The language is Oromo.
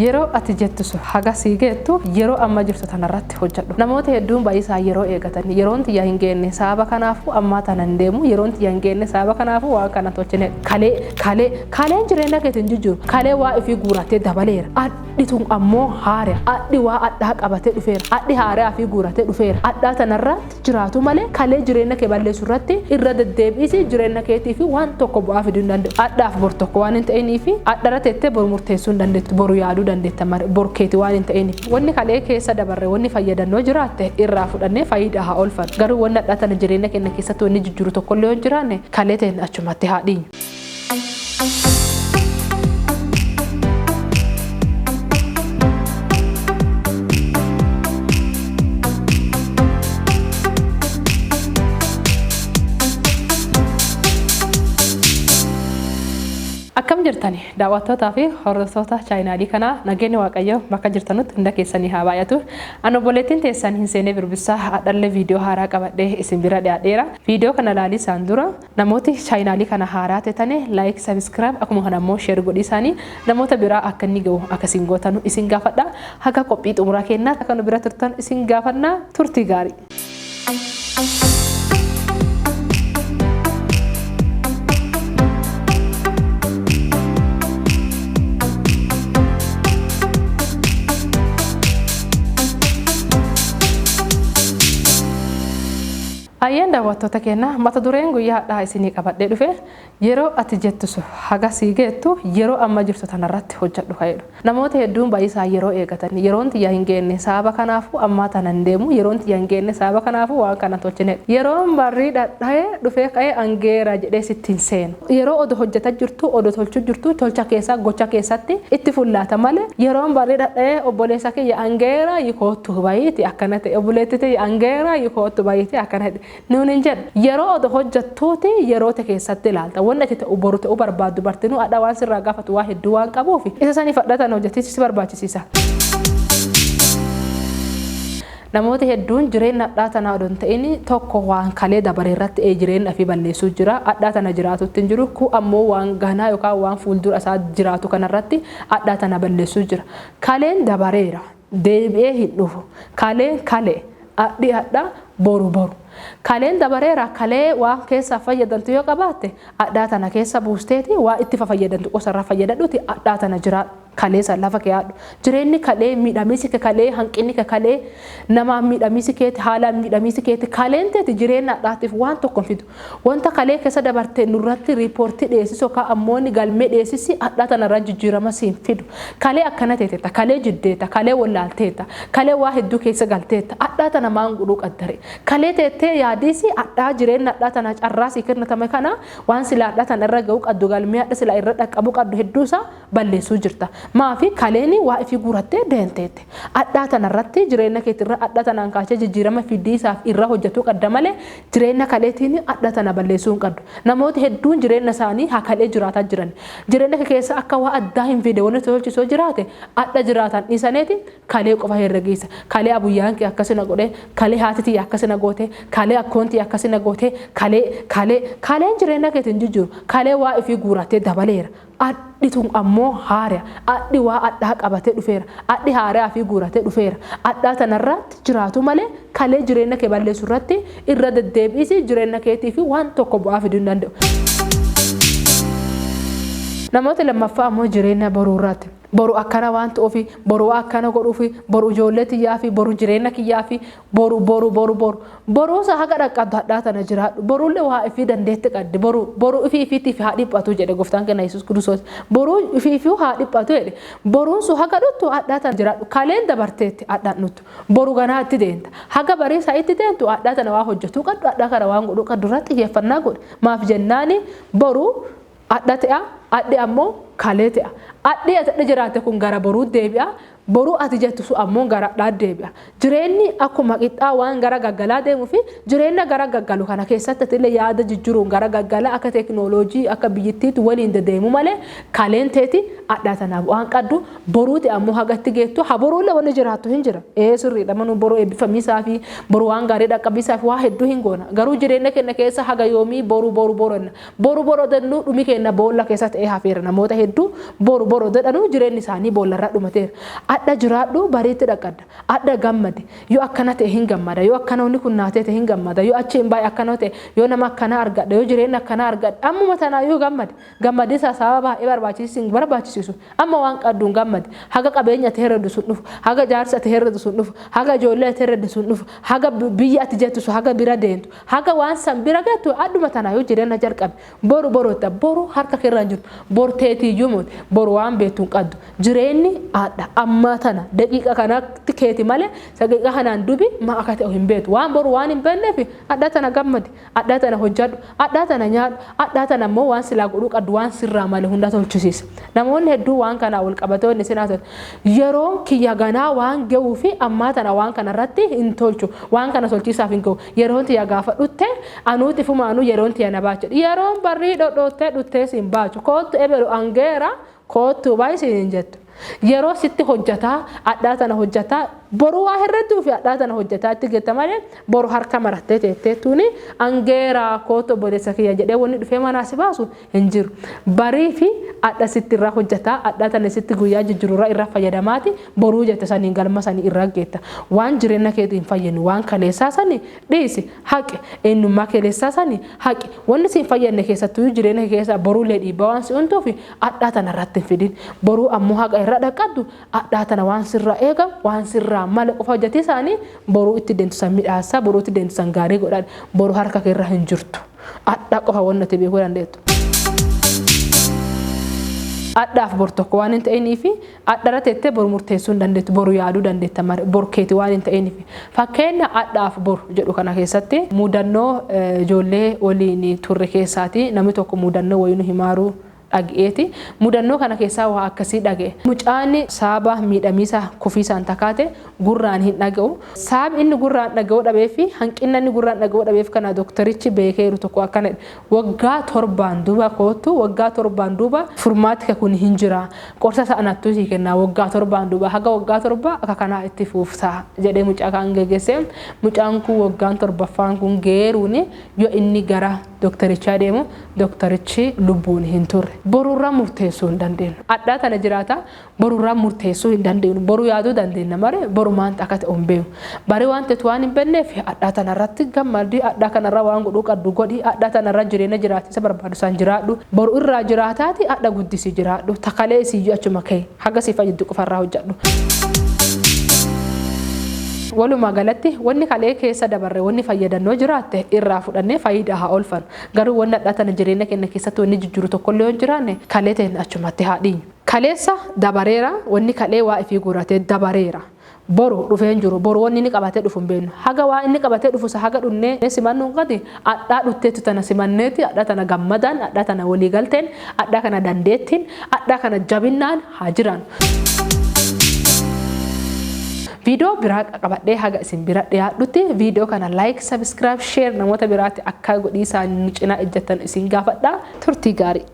yeroo ati jettu haga siigeettu yeroo amma jirtu tanarratti hojjedhu. Namoota hedduun baay'isaa yeroo eegatan yeroon tiyya hin geenne sababa kanaafu amma tanan deemu yeroon tiyya hin geenne sababa kanaafu waan kana tolchine kaleen jireenya keetiin jijjiiru kalee waa ifii guuratee dabaleera adhitun ammoo haara adhi waa adhaa qabatee dhufeera adhi haaraa fi guuratee dhufeera adhaa tanarratti jiraatu malee kalee jireenya kee balleessu irratti irra deddeebiisi jireenya keetii fi waan tokko bu'aa fiduu hin danda'u adhaaf bor tokko waan hin ta'inii fi adhara teettee bor murteessuu hin dandeettu boru yaaduu dandeetta bor keetii waan hin ta'inii wanni kalee keessa dabarre wanni fayyadannoo jiraatte irraa fudhannee faayidaa haa oolfannu garuu wanni adhaa tana jireenya keenya keessatti wanni jijjiiru tokko illee hin jiraanne kalee ta'een achumatti haa dhiinyu. Akkam jirtani daawwattootaa fi hordoftoota chaayinaalii kana nageenyi waaqayyo bakka jirtanutti hunda keessanii haa baay'atu. Ani obboleettiin teessan hin seenee birbisaa hadhalle viidiyoo haaraa qabadhee isin bira dhiyaadheera. Viidiyoo kana ilaalii isaan dura namooti chaayinaalii kana haaraa ta'anii laayik sabiskiraayib akkuma kana immoo sheer godhii isaanii namoota biraa akka inni gahu akkasiin gootanu isin gaafadha. Haga qophii xumuraa kennaa akka nu bira turtan isin gaafannaa turtii gaarii. Ayyan daawwattoota keenya mata dureen guyyaa hadhaa isinii qabadhee dhufe yeroo ati jettu haga siigeettu yeroo amma jirtu tanarratti hojjedhu ka'edha. Namoota hedduun baay'isaa yeroo eegatan yeroon tiyya hin geenne sababa kanaafu amma tanan deemu yeroon tiyya hin geenne sababa kanaafu waan kana tolchine yeroon barrii dhadhaa'ee dhufee ka'ee angeera jedhee sittiin seenu yeroo odoo hojjetaa jirtu odoo tolchuu jirtu tolcha keessaa gocha keessatti itti fullaata malee yeroon barrii dhadhaa'ee obboleessa kiyya angeera yikoottu baay'eeti akkana ta'e obboleetti ta'e angeera yikoottu baay'eeti akkana ta'e. Nuun jedhu yeroo odoo hojjettuuti yeroo ta'e keessatti ilaalta wanni ati ta'u boru ta'uu barbaaddu bartinu adha waan sirraa gaafatu waa hedduu waan qabuuf isa sanii fudhatan hojjettiisi si barbaachisiisa. Namoota hedduun jireenya adhaa tanaa odoo hin ta'in tokko waan kalee dabaree irratti jireenya fi balleessuu jira adhaa tana jiraatutti hin jiru ku ammoo waan ganaa yookaan waan fuuldura isaa jiraatu kanarratti adhaa tana balleessuu jira. Kaleen dabareera deebi'ee hin dhufu kaleen kalee adhi adhaa boru. Kaleen dabareera kalee waan keessa fayyadamtu yoo qabaatte adhaa tana keessa buusteeti waa itti fayyadamtu qosarraa fayyadadhuuti adhaa tana jiraadhu kalee san lafa keeyyaadhu jireenyi kalee miidhamiisi kalee hanqinni kalee nama miidhamiisi keeti haala miidhamiisi keeti kaleen teeti jireenya adhaatiif waan tokko fidu wanta kalee keessa dabarte nurratti riipoortii dhiyeessisu yookaan ammoo galmee dhiyeessisi adhaa tanarra jijjiirama siin fidu kalee akkana teetetta kalee jiddeeta kalee wallaalteeta kalee waa hedduu keessa galteetta adhaa tana maan godhuu qaddare kalee teettee yaadisi adhaa jireenya adhaa tana carraasii kennatame kana waan sila adhaa tana irra ga'uu qaddu galmee adha sila irra dhaqqabuu qaddu hedduusaa balleessuu jirta. Maafi kaleeni waa ifii guurattee deenteette adhaa tanarratti jireenya keetirra adhaa tanaan kaachee jijjiirama fidiisaaf irra hojjetuu qadda malee jireenya kaleetiin adhaa tana balleessuu hin qaddu. Namooti hedduun jireenya isaanii hakalee jiraataa jiran jireenya keessa akka waa addaa hin fide wanti tolchisoo jiraate adha jiraatan dhiisaneeti kalee qofa herregiisa kalee abuyyaan kee akkasina godhee kalee haatitii akkasina goote kalee akkoontii akkasina goote kaleen jireenya keetiin jijjiiru kalee waa ifii guurattee dabaleera. Adhitun ammoo haara adhi waa adhaa qabatee dhufeera adhi haaraa fi guuratee dhufeera adhaa tanarratti jiraatu malee kalee jireenya kee balleessu irratti irra deddeebiisi jireenya keetii fi waan tokko bu'aa fiduu hin danda'u. Namoota lammaffaa ammoo jireenya boruu irratti boru akkana waan ta'uufi boru akkana godhuufi boru ijoollee tiyyaa fi boru jireenya kiyyaa fi boru isa haga dhaqqabdu hadhaa tana jiraadhu borullee waa ifii dandeetti qaddi boru ifiitiif haa dhiphatu jedhe gooftaan keenya Yesuus Kiristoos boru ifiifii haa dhiphatu jedhe boruun sun haga dhuttu hadhaa tana jiraadhu kaleen dabarteetti hadhaan dhuttu boru ganaa itti deenta haga barii isaa itti deentu hadhaa tana waa hojjetuu qaddu hadhaa kana waan godhuu qaddu irratti xiyyeeffannaa godhe maaf jennaani boru adha ta'a adhi ammoo kalee ta'a adhi ati jiraate kun gara boruu deebi'a boru ati jettu su ammoo gara deebi'a jireenyi akkuma qixxaa waan gara gaggalaa deemuu fi jireenya gara gaggalu kana keessatti illee yaada jijjiiruun gara gaggalaa akka teekinooloojii akka biyyittiitti waliin deemu malee kaleen teeti adhaa tanaaf waan qaddu boruuti ammoo hagatti geettu ha boruullee wanni jiraattu hin jira sirriidha manuu boruu eebbifamiisaa fi boruu waan gaarii dhaqqabiisaa fi waa hedduu hin goona garuu jireenya keenya keessa haga yoomii boru dannuu dhumi keenya boolla keessatti ta'ee hafeera namoota hedduu boru dadhanuu jireenyi isaanii boollarraa dhumateera. Adda jiraadhu bareetti dhaqadda. Adda gammadi. Yoo akkana ta'e hin gammada. Yoo akkana wanni kun naatee ta'e hin gammada. Yoo achi hin baay'ee akkana ta'e yoo nama akkana argadha. Yoo jireenya akkana argadha. Ammuma tanaa yoo gammadi. Gammadiisa sababa baay'ee barbaachisisu. Amma waan qadduun gammadi. Haga qabeenya ta'e herredu sun dhufu. Haga jaarsa ta'e herredu sun dhufu. Haga ijoollee ta'e herredu sun dhufu. Haga biyya ati jettu sun haga bira deemtu. Haga waan san bira geettu adduma tanaa yoo jireenya jalqabe. Boru harka keerra jiru. Boru teetii yuumuut. Boru waan beektuun qaddu. Jireenyi adda amma tana daqiiqa kanatti keeti malee daqiiqa kanaan dubi maa akka ta'u hin beektu. Waan boru waan hin beekneef adda tana gammadi. Adda tana hojjadhu. Adda tana nyaadhu. Adda tana immoo waan silaa godhuu qaddu waan sirraa malee hunda tolchisiisa. Namoonni hedduu waan kana wal qabatoonni sinaatan yeroo kiyya ganaa waan ga'uu fi ammaa tana waan kana irratti hin tolchu. Waan kana tolchiisaaf hin ga'u. Yeroon tiyya gaafa dhutte anuuti fumaanuu yeroon tiyya na baacha. Yeroon barrii dhodhoottee dhuttee siin baachu. Kootu eberu angeera kootu baay'ee siin jettu. Yeroo sitti hojjataa adda tana hojjataa boru waa herredduu fi adda tana hojjataa itti geetta malee boru harka marattee teetteettuuni angeera kootu bodeessa kiyya jedhee wanni dhufee manaa si baasu hin jiru. Barii fi adda sitti irraa hojjataa adda tana sitti guyyaa jijjiirurraa irraa fayyadamaati boruu jette saniin galma sanii irraa geetta. Waan jireenya keetii hin fayyadne waan kaleessaa sanii dhiisi haqi eenyummaa kaleessaa sanii haqi wanni si hin fayyadne keessattuu jireenya keessaa boruulee dhiibbaa waan si huntuuf adda tana irratti hin fidin boruu ammoo haqa irra dhaqaddu adda tana waan sirraa eega waan sirraa mala qofa hojjetee isaanii boruu itti deemtusan midhaasa boruu itti deemtusan gaarii godhan boruu harka keerra hin jirtu adda qofa waan nuti beekuu dandeettu. Addaaf bor tokko waan hin ta'iniif addarra teettee bor murteessuu hin dandeettu boru yaaduu dandeetta bor keeti waan hin ta'iniif fakkeenya addaaf bor jedhu kana keessatti mudannoo ijoollee waliin turre keessaati namni tokko mudannoo wayinu himaaruu dhageeti mudannoo kana keessaa waa akkasii dhagee mucaan saaba miidhamiisa kufiisaan takaate gurraan hin dhaga'u saab inni gurraan dhaga'uu dhabee fi hanqinna inni gurraan dhaga'uu dhabeef kana doktarichi beekeeru tokko akkana waggaa 7 duuba kootu waggaa 7 duuba furmaati kun hin jira qorsa sa'anattuu si kenna waggaa 7 duuba haga waggaa 7 akka kana itti fuufsa jedhee mucaa kan geggeesse mucaan kun waggaan 7ffaan kun geeruuni yoo inni gara doktarichaa deemu doktarichi lubbuun hin turre. Borurraa murteessuu hin dandeenyu. Adda tana jiraata borurraa murteessuu hin dandeenyu. Boru yaaduu dandeenya malee boru maanta akka ta'u hin beeku. Bari waan ta'e waan hin beekneef adda tanarratti gammadii adda kanarra waan godhuu qaddu godhi adda tanarra jireenya jiraatisa barbaadu san jiraadhu. Boru irraa jiraataati adda guddisi jiraadhu. Takalee isiyyuu achuma ka'e haga si fayyadu qofarraa hojjedhu. Walumaa galatti wanni kalee keessa dabarre wanni fayyadannoo jiraatte irraa fudhannee faayidaa haa oolfannu. Garuu wanni adda tana jireenya keenya keessatti wanni jijjiiru tokkollee yoo jiraanne kalee ta'een achumatti haa dhiinyu. Kaleessa dabareera wanni kalee waa ifii guuratee dabareera. Boru dhufee hin jiru boru wanni inni qabatee dhufu hin beeknu. Haga waa inni qabatee dhufu haga dhunnee simannu qati addaa dhutteetu tana simanneeti adda tana gammadaan adda tana walii galteen adda kana dandeettiin adda kana jabinnaan haa jiran. Video biraa qabadhee haga isin bira dhiyaadhutti video kana like subscribe share namoota biraatti akka godhiisaan cinaa ejjatan isin gaafadha turtii gaarii.